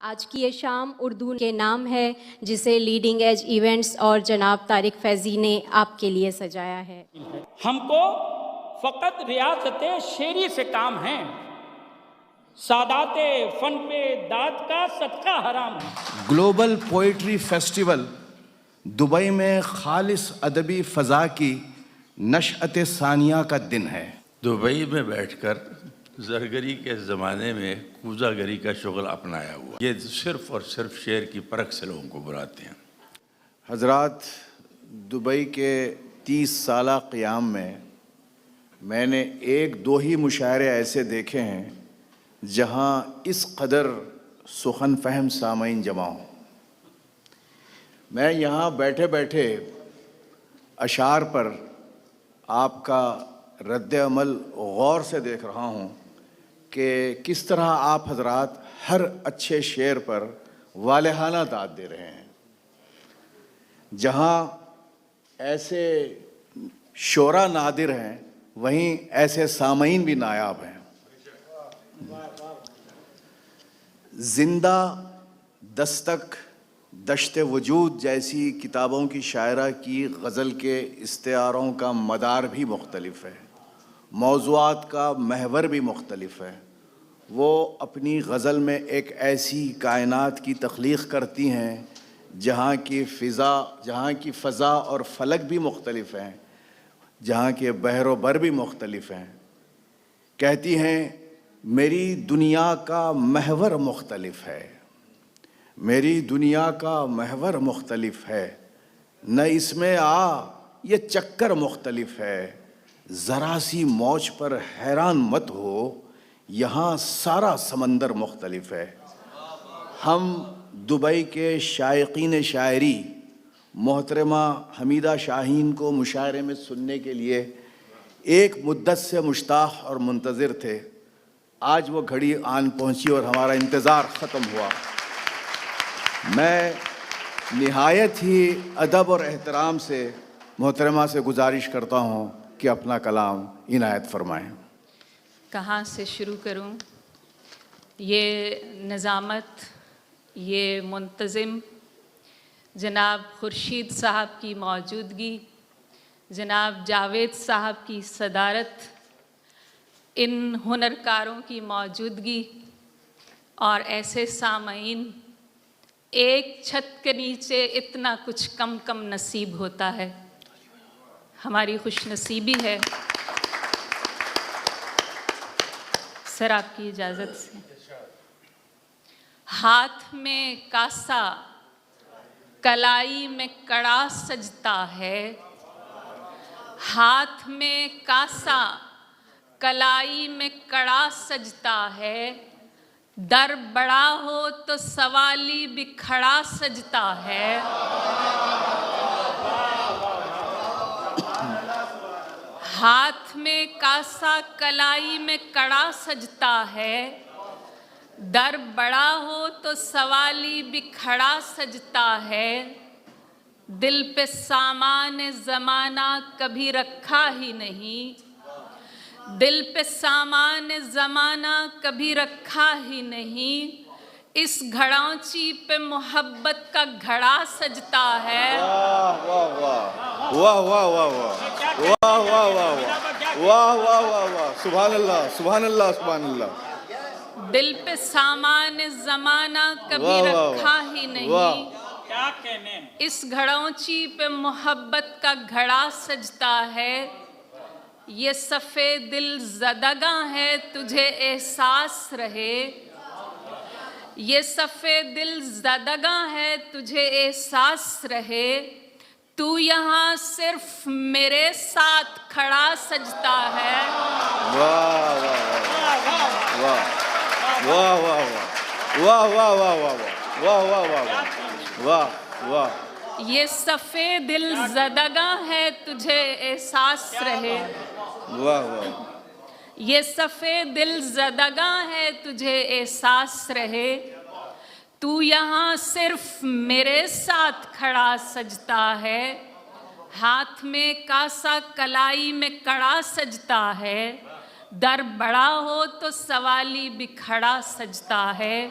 आज की ये शाम उर्दू के नाम है जिसे लीडिंग एज इवेंट्स और जनाब तारिक फैज़ी ने आपके लिए सजाया है। हमको फ़कत रियासत शेरी से काम है, सादाते फन पे दाद का सदका हराम है। ग्लोबल पोइट्री फेस्टिवल दुबई में खालिस अदबी फ़ज़ा की नशअत सानिया का दिन है। दुबई में बैठकर ज़रगरी के ज़माने में कूज़ागरी का शुगल अपनाया हुआ, ये सिर्फ़ और सिर्फ शेर की परख से लोगों को बुलाते हैं। हज़रात, दुबई के 30 साला क़ियाम में मैंने एक दो ही मुशायरे ऐसे देखे हैं जहाँ इस कदर सुखन फहम सामईन जमा हों। मैं यहाँ बैठे बैठे अशार पर आपका रद्द अमल गौर से देख रहा हूँ कि किस तरह आप हजरात हर अच्छे शेर पर वालेहाना दाद दे रहे हैं। जहाँ ऐसे शोरा नादिर हैं, वहीं ऐसे सामईन भी नायाब हैं। जिंदा, दस्तक, दश्ते वजूद जैसी किताबों की शायरा की गज़ल के इस्तेआरों का मदार भी मुख्तलिफ है, मौज़ूआत का महवर भी मुख्तलिफ है। वो अपनी गज़ल में एक ऐसी कायनात की तख्लीक़ करती हैं जहाँ की फ़ज़ा और फ़लक भी मुख्तलिफ हैं, जहाँ के बहरो बर भी मुख्तलिफ हैं। कहती हैं मेरी दुनिया का महवर मुख्तलिफ है, मेरी दुनिया का महवर मुख्तलिफ है, न इसमें ये चक्कर मुख्तलिफ है। ज़रा सी मौज पर हैरान मत हो, यहाँ सारा समंदर मुख्तलिफ है। हम दुबई के शायकीन शायरी मोहतरमा हमीदा शाहीन को मुशायरे में सुनने के लिए एक मुद्दत से मुश्ताक़ और मुंतज़िर थे। आज वो घड़ी आन पहुँची और हमारा इंतज़ार ख़त्म हुआ। मैं निहायत ही अदब और एहतराम से मोहतरमा से गुजारिश करता हूँ कि अपना कलाम इनायत फरमाएँ। कहाँ से शुरू करूं? ये नज़ामत, ये मुंतज़िम जनाब खुर्शीद साहब की मौजूदगी, जनाब जावेद साहब की सदारत, इन हुनरकारों की मौजूदगी और ऐसे सामईन, एक छत के नीचे इतना कुछ कम कम नसीब होता है। हमारी खुशनसीबी है। सर, आपकी इजाज़त से, हाथ में कासा कलाई में कड़ा सजता है, हाथ में कासा कलाई में कड़ा सजता है, दर बड़ा हो तो सवाली भी खड़ा सजता है। हाथ में कासा कलाई में कड़ा सजता है, दर बड़ा हो तो सवाली भी खड़ा सजता है। दिल पे सामान ज़माना कभी रखा ही नहीं, दिल पे सामान ज़माना कभी रखा ही नहीं, इस घड़ौंची पे मोहब्बत का घड़ा सजता है। वाह वाह वाह वाह वाह वाह वाह वाह वाह वाह वाह वाह वाह, सुभान अल्लाह सुभान अल्लाह सुभान अल्लाह। दिल पे सामान ज़माना कभी रखा ही नहीं, क्या कहने, इस घड़ौंची पे मोहब्बत का घड़ा सजता है। ये सफ़े दिल ज़दगा है तुझे एहसास रहे, ये सफ़े दिल ज़दगा है तुझे एहसास रहे, तू यहाँ सिर्फ मेरे साथ खड़ा सजता है। वाह वाह वाह वाह वाह वाह वाह वाह वाह वाह वाह वाह वाह वाह। ये सफ़े दिल ज़दगा है तुझे एहसास रहे, वाह वाह। ये सफ़े दिल ज़दगा है तुझे एहसास रहे, तू यहाँ सिर्फ मेरे साथ खड़ा सजता है। हाथ में कासा कलाई में कड़ा सजता है, दर बड़ा हो तो सवाली भी खड़ा सजता है।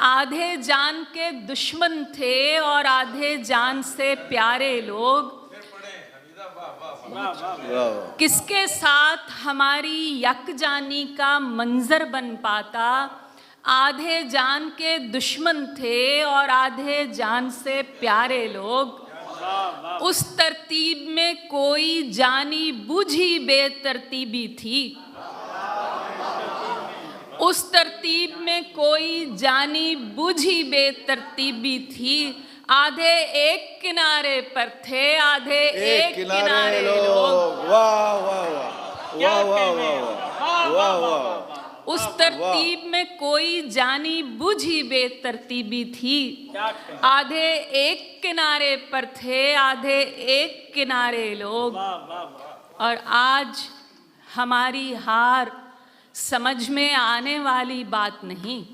आधे जान के दुश्मन थे और आधे जान से प्यारे लोग। किसके साथ हमारी यकजानी का मंजर बन पाता। आधे जान के दुश्मन थे और आधे जान से प्यारे लोग। उस तरतीब में कोई जानी बूझी बेतरतीबी थी। उस तरतीब में कोई जानी बूझी बेतरतीबी थी। आधे एक किनारे पर थे, आधे एक किनारे लोग। वाह वाह वाह वाह वाह वाह वाह। उस तरतीब में कोई जानी बूझी बेतरतीबी थी। आधे एक किनारे पर थे, आधे एक किनारे लोग। और आज हमारी हार समझ में आने वाली बात नहीं।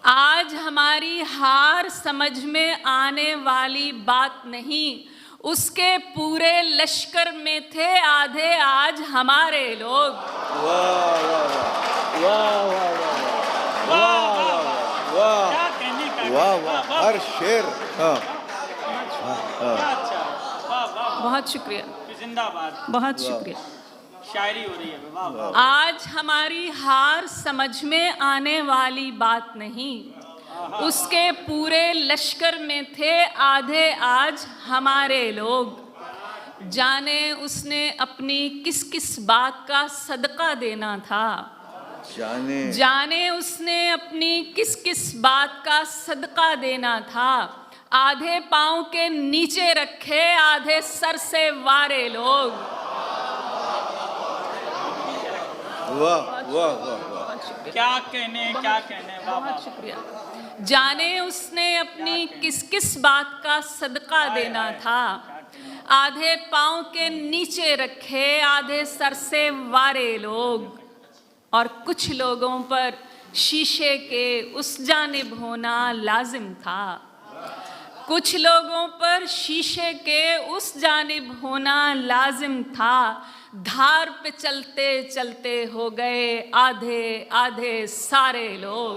आज हमारी हार समझ में आने वाली बात नहीं। उसके पूरे लश्कर में थे आधे आज हमारे लोग। वाह वाह वाह वाह वाह वाह वाह वाह। हर शेर। बहुत शुक्रिया, जिंदाबाद। बहुत शुक्रिया। शायरी हो रही है। वाह वाह। आज हमारी हार समझ में आने वाली बात नहीं। उसके पूरे लश्कर में थे आधे आज हमारे लोग। जाने उसने अपनी किस किस बात का सदका देना था। जाने उसने अपनी किस किस बात का सदका देना था। आधे पाँव के नीचे रखे, आधे सर से वारे लोग। वाह वाह वाह। क्या कहने वाह। बहुत शुक्रिया। जाने उसने अपनी किस किस बात का सदका देना था। आधे पाँव के नीचे रखे, आधे सर से वारे लोग। और कुछ लोगों पर शीशे के उस जानिब होना लाजिम था। कुछ लोगों पर शीशे के उस जानिब होना लाजिम था। धार पे चलते चलते हो गए आधे आधे सारे लोग।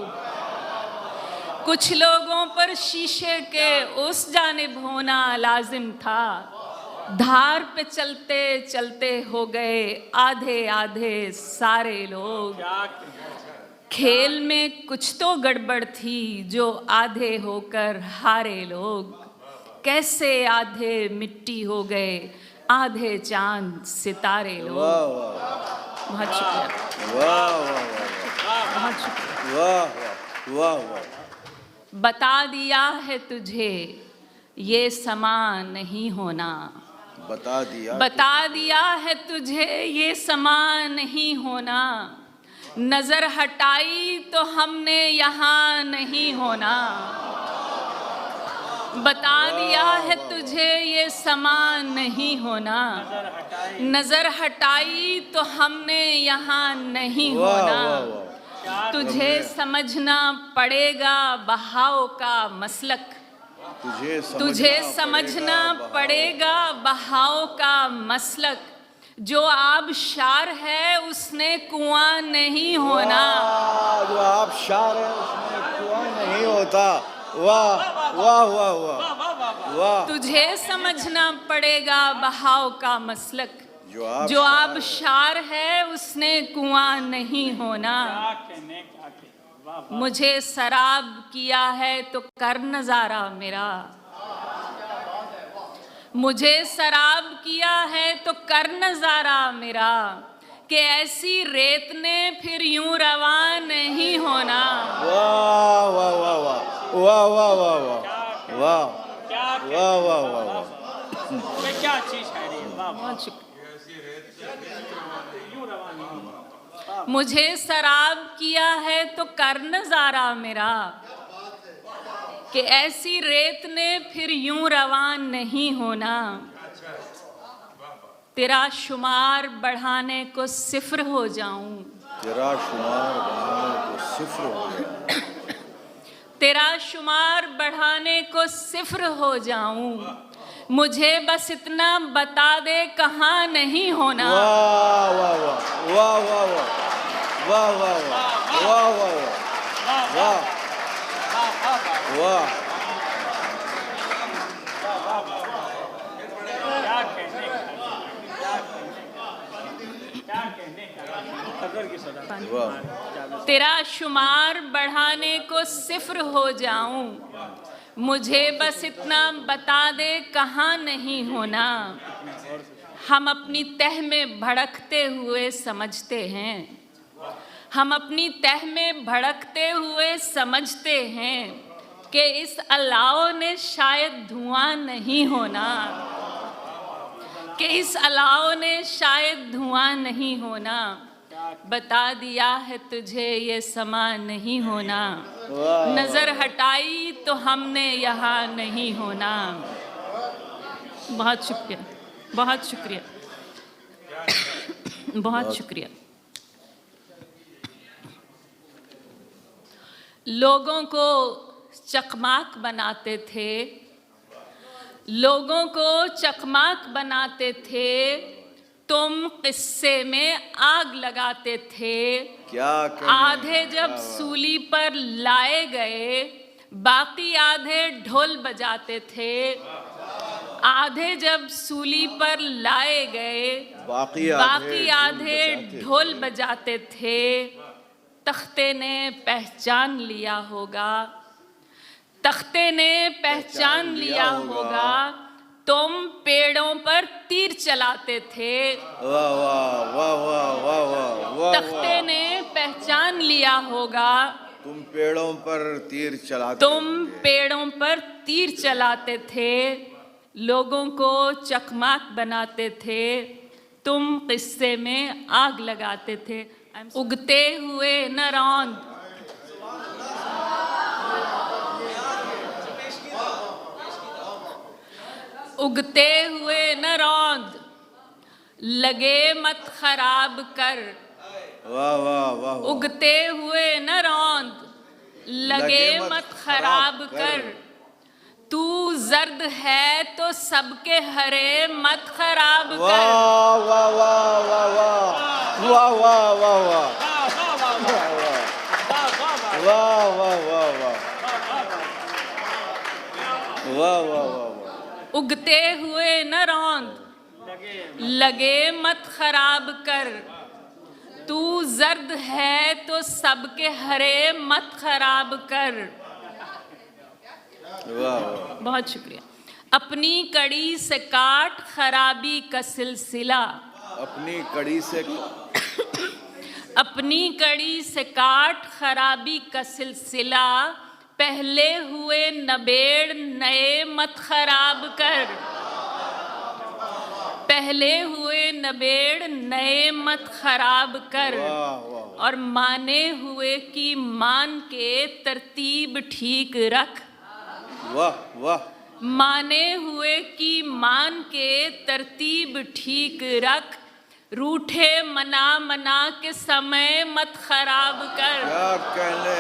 कुछ लोगों पर शीशे के उस जानिब होना लाजिम था। धार पे चलते चलते हो गए आधे आधे सारे लोग। खेल में कुछ तो गड़बड़ थी जो आधे होकर हारे लोग। कैसे आधे मिट्टी हो गए आधे चांद सितारे लोग। बहुत शुक्रिया, बहुत शुक्रिया। वाह वाह वाह। बता दिया है तुझे ये समा नहीं होना। बता दिया है तुझे ये समा नहीं होना। नजर हटाई तो हमने यहाँ नहीं होना। बता दिया है तुझे ये समा नहीं होना। नजर हटाई तो हमने यहाँ नहीं होना। तुझे समझना पड़ेगा बहाव का मसलक। तुझे समझना पड़ेगा बहाव का मसलक। जो आबशार है उसने कुआं नहीं होना। जो आबशार है उसने कुआं नहीं होता। वाह वाह वाह वाह वाह। तुझे समझना पड़ेगा बहाव का मसलक। जो आबशार है उसने कुआं नहीं होना। मुझे सराब किया है तो कर नजारा मेरा। मुझे सराब किया है तो कर नजारा मेरा। कि ऐसी रेत ने फिर यूं रवा नहीं होना। वाह वाह वाह वाह वाह वाह वाह वाह वाह वाह वाह वाह। क्या अच्छी शायरी है। बहुत शुक्रिया। मुझे सराब किया है तो कर नजारा मेरा। कि ऐसी रेत ने फिर यूं रवान नहीं होना। तेरा शुमार बढ़ाने को सिफर हो जाऊं। तेरा शुमार बढ़ाने को सिफर हो जाऊं। तेरा शुमार बढ़ाने को सिफर हो जाऊं। मुझे बस इतना बता दे कहाँ नहीं होना। वाह वाह वाह वाह वाह वाह वाह वाह वाह वाह वाह। वाह क्या कहने क्या कहने कदर की सदा। वाह तेरा शुमार बढ़ाने को सिफ्र हो जाऊं, मुझे बस इतना बता दे कहाँ नहीं होना। हम अपनी तह में भड़कते हुए समझते हैं, हम अपनी तह में भड़कते हुए समझते हैं कि इस अलाव ने शायद धुआं नहीं होना, कि इस अलाव ने शायद धुआं नहीं होना। बता दिया है तुझे ये समा नहीं होना, नजर हटाई तो हमने यहाँ नहीं होना। बहुत शुक्रिया, बहुत शुक्रिया, बहुत शुक्रिया। लोगों को चकमाक बनाते थे, लोगों को चकमाक बनाते थे, तुम किस्से में आग लगाते थे। क्या कहने, आधे जब सूली पर लाए गए, बाकी आधे ढोल बजाते थे। आधे जब सूली पर लाए गए, बाकी आधे ढोल बजाते थे। तख्ते ने पहचान लिया होगा, तख्ते ने पहचान लिया होगा, तुम पेड़ों पर तीर चलाते थे। वाह वाह वाह वाह वाह वाह वाह। तख्ते ने पहचान लिया होगा, तुम पेड़ों पर तीर चलाते तुम पेड़ों पर तीर चलाते थे। लोगों को चकमाक बनाते थे, तुम किस्से में आग लगाते थे। उगते हुए न रौंद, उगते हुए न रौंद, लगे मत खराब कर। वाह वाह वाह। उगते हुए न रौंद, लगे मत खराब कर। तू जर्द है तो सबके हरे मत खराब कर। वाह वाह वाह वाह वाह वाह वाह वाह वाह वाह वाह वाह वाह वाह। उगते हुए न रौंद, लगे मत खराब कर। तू जर्द है तो सबके हरे मत खराब कर। बहुत शुक्रिया। अपनी कड़ी से काट खराबी का सिलसिला, अपनी कड़ी से अपनी कड़ी से काट खराबी का सिलसिला। पहले हुए नबेड़ नए मत खराब कर। पहले हुए नबेड़ नए मत खराब कर। और माने हुए की मान के तरतीब ठीक रख। वाह वाह। माने हुए की मान के तरतीब ठीक रख। रूठे मना मना के समय मत खराब कर। क्या कहने,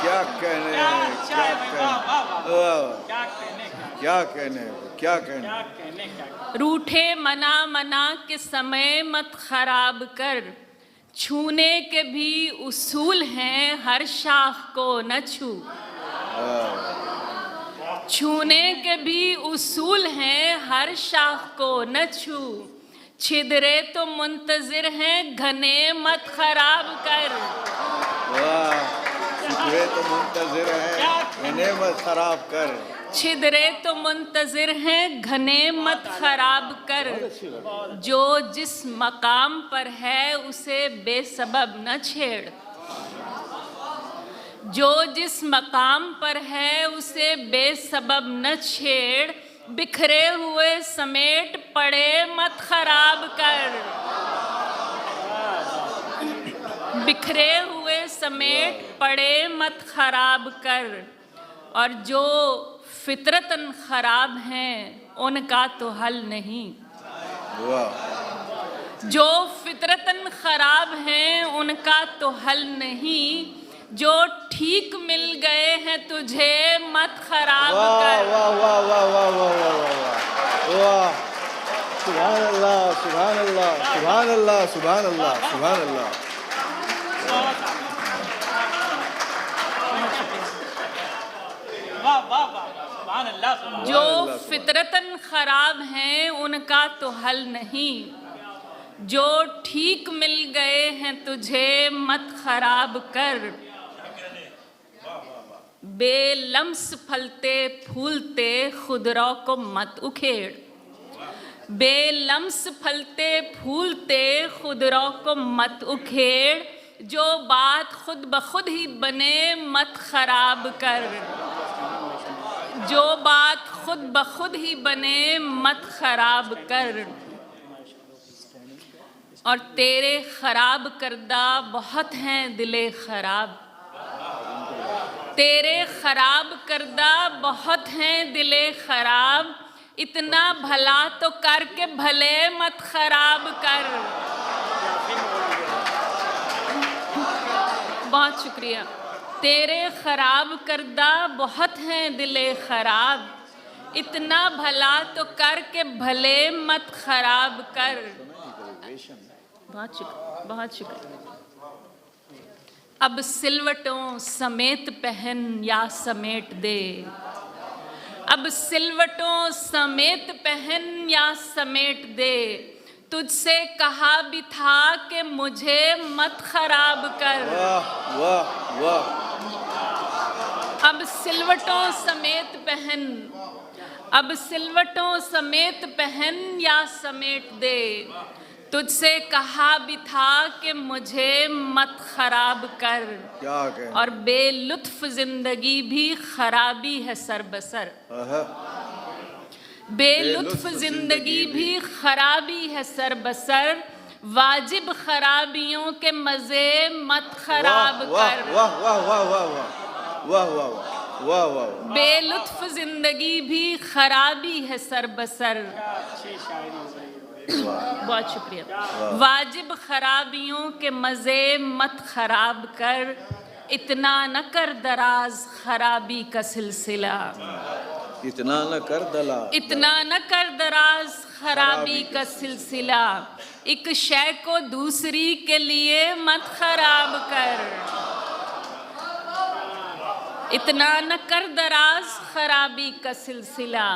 क्या कहने, क्या कहने, क्या कहने, क्या कहने। रूठे मना मना के समय मत खराब कर। छूने के भी उसूल हैं, हर शाख को न छू। छूने के भी उसूल हैं, हर शाख को न छू। छिदरे तो मुंतजिर हैं, घने मत खराब कर। छिदरे तो मुंतजिर हैं, घने मत खराब कर। छिदरे तो मुंतजिर हैं, घने मत खराब कर। जो जिस मकाम पर है उसे बेसबब न छेड़। जो जिस मकाम पर है उसे बेसबब न छेड़। बिखरे हुए समेट पड़े मत खराब कर। बिखरे हुए समेट पड़े मत खराब कर। और जो फितरतन खराब हैं उनका तो हल नहीं। जो फितरतन खराब हैं उनका तो हल नहीं। जो ठीक मिल गए हैं तुझे मत खराब कर। वाह वाह वाह वाह वाह वाह वाह। सुभान अल्लाह, सुभान अल्लाह, सुभान अल्लाह, सुभान अल्लाह, सुभान अल्लाह। सुभान अल्लाह सुभान जो फितरतन खराब हैं उनका तो हल नहीं, जो ठीक मिल गए हैं तुझे मत खराब कर। बेलम्स फलते फूलते खुदरों को मत उखेड़, बेलम्स फलते फूलते खुदरों को मत उखेड़, जो बात खुद ब खुद ही बने मत खराब कर, जो बात खुद ब खुद ही बने मत खराब कर। और तेरे खराब करदा बहुत हैं दिले खराब, तेरे खराब करदा बहुत हैं दिले खराब, इतना भला तो करके भले मत खराब कर। बहुत शुक्रिया। तेरे खराब करदा बहुत हैं दिले खराब, इतना भला तो करके भले मत खराब कर। बहुत शुक्रिया, बहुत शुक्रिया। अब सिलवटों समेत पहन या समेट दे, अब सिलवटों समेत पहन या समेट दे, तुझसे कहा भी था कि मुझे मत खराब कर। वाह वाह वाह। अब सिलवटों समेत पहन, अब सिलवटों समेत पहन या समेट दे, तुझसे कहा भी था कि मुझे मत खराब कर। क्या कहें? और बेलुत्फ जिंदगी भी खराबी है सर बसर, बेलुत्फ जिंदगी भी खराबी है सर बसर, वाजिब खराबियों के मजे मत खराब कर। वाह वाह वाह वाह वाह वाह वाह वाह वाह। बेलुत्फ जिंदगी भी खराबी है सर बसर। बहुत शुक्रिया। वाजिब खराबियों के मजे मत खराब कर, इतना न कर दराज खराबी का सिलसिला, इतना न कर दला, इतना न कर दराज खराबी का सिलसिला, एक शय को दूसरी के लिए मत खराब कर, इतना न कर दराज खराबी का सिलसिला,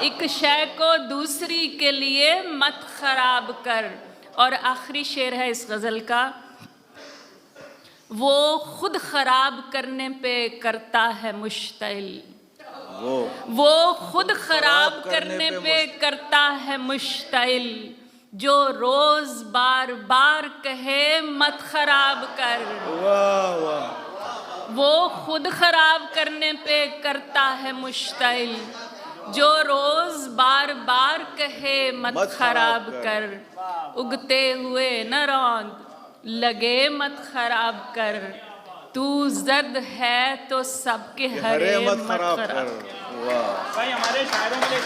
एक शय को दूसरी के लिए मत खराब कर। और आखिरी शेर है इस गज़ल का, वो खुद खराब करने पे करता है मुश्तइल, वो खुद खराब करने पे करता है मुश्तइल, जो रोज बार बार कहे मत खराब कर। वाह वाह। वो खुद खराब करने पे करता है मुश्तइल, जो रोज बार बार कहे मत खराब कर। उगते हुए न रौंद, लगे मत खराब कर, तू जर्द है तो सबके हरे मत खराब कर। वाह भाई हमारे शायरों के लिए